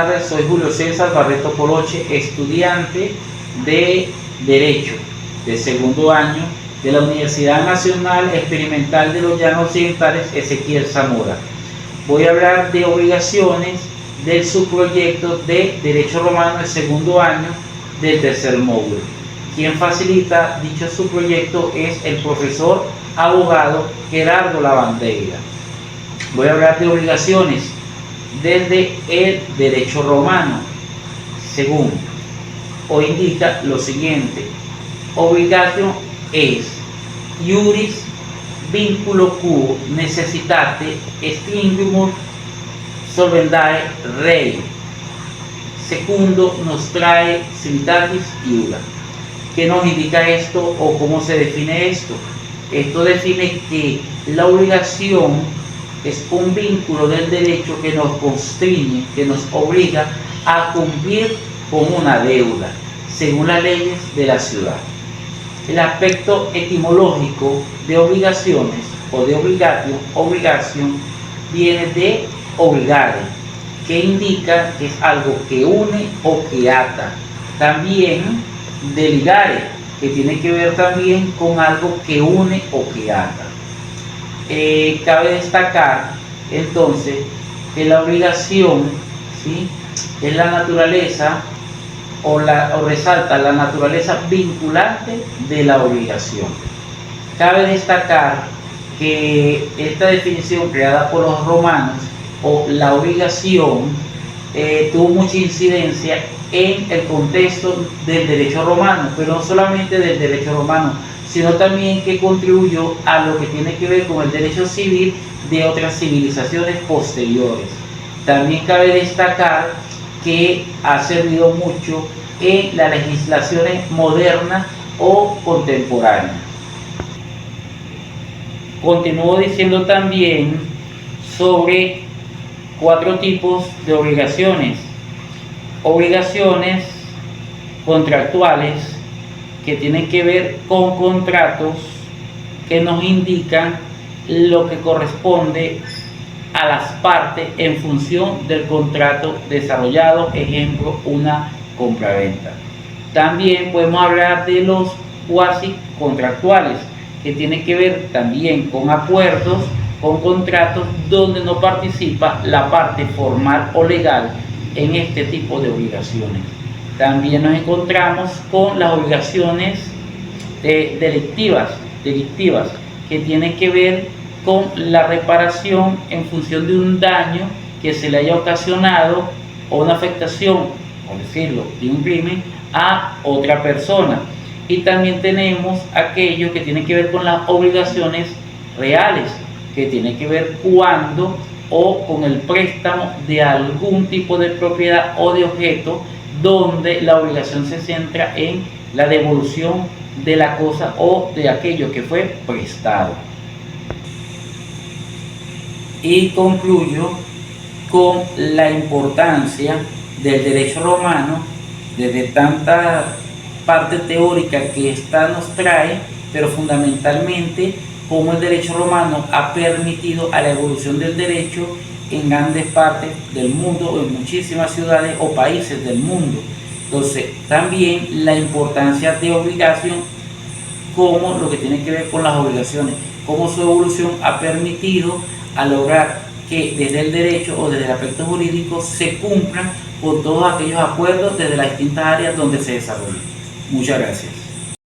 tardes, soy Julio César Barreto Poloche, estudiante de Derecho de segundo año de la Universidad Nacional Experimental de los Llanos Occidentales Ezequiel Zamora. Voy a hablar de obligaciones del subproyecto de Derecho Romano de segundo año del tercer módulo. Quien facilita dicho subproyecto es el profesor abogado Gerardo Lavandeira. Voy a hablar de obligaciones desde el derecho romano, según o indica lo siguiente: obligatio es iuris vinculo quo necessitate extinguimur solvendae rei secundo nostrae civitatis iura. ¿Qué nos indica esto o cómo se define esto? Esto define que la obligación es un vínculo del derecho que nos constriñe, que nos obliga a cumplir con una deuda, según las leyes de la ciudad. El aspecto etimológico de obligaciones o de obligatio, obligación, viene de obligare, que indica que es algo que une o que ata. También de ligare, que tiene que ver también con algo que une o que ata. Cabe destacar entonces que la obligación, ¿sí?, es la naturaleza o resalta la naturaleza vinculante de la obligación. Cabe destacar que esta definición creada por los romanos o la obligación tuvo mucha incidencia en el contexto del derecho romano, pero no solamente del derecho romano, sino también que contribuyó a lo que tiene que ver con el derecho civil de otras civilizaciones posteriores. También cabe destacar que ha servido mucho en las legislaciones modernas o contemporáneas. Continúo diciendo también sobre 4 tipos de obligaciones. Obligaciones contractuales, que tienen que ver con contratos que nos indican lo que corresponde a las partes en función del contrato desarrollado, ejemplo, una compraventa. También podemos hablar de los cuasi contractuales, que tienen que ver también con acuerdos, con contratos donde no participa la parte formal o legal en este tipo de obligaciones. También nos encontramos con las obligaciones delictivas, que tienen que ver con la reparación en función de un daño que se le haya ocasionado o una afectación, por decirlo, de un crimen a otra persona. Y también tenemos aquello que tiene que ver con las obligaciones reales, que tiene que ver cuando o con el préstamo de algún tipo de propiedad o de objeto, donde la obligación se centra en la devolución de la cosa o de aquello que fue prestado. Y concluyo con la importancia del derecho romano desde tanta parte teórica que esta nos trae, pero fundamentalmente cómo el derecho romano ha permitido a la evolución del derecho en grandes partes del mundo, en muchísimas ciudades o países del mundo. Entonces, también la importancia de obligación, como lo que tiene que ver con las obligaciones, cómo su evolución ha permitido a lograr que desde el derecho o desde el aspecto jurídico se cumplan con todos aquellos acuerdos desde las distintas áreas donde se desarrollan. Muchas gracias.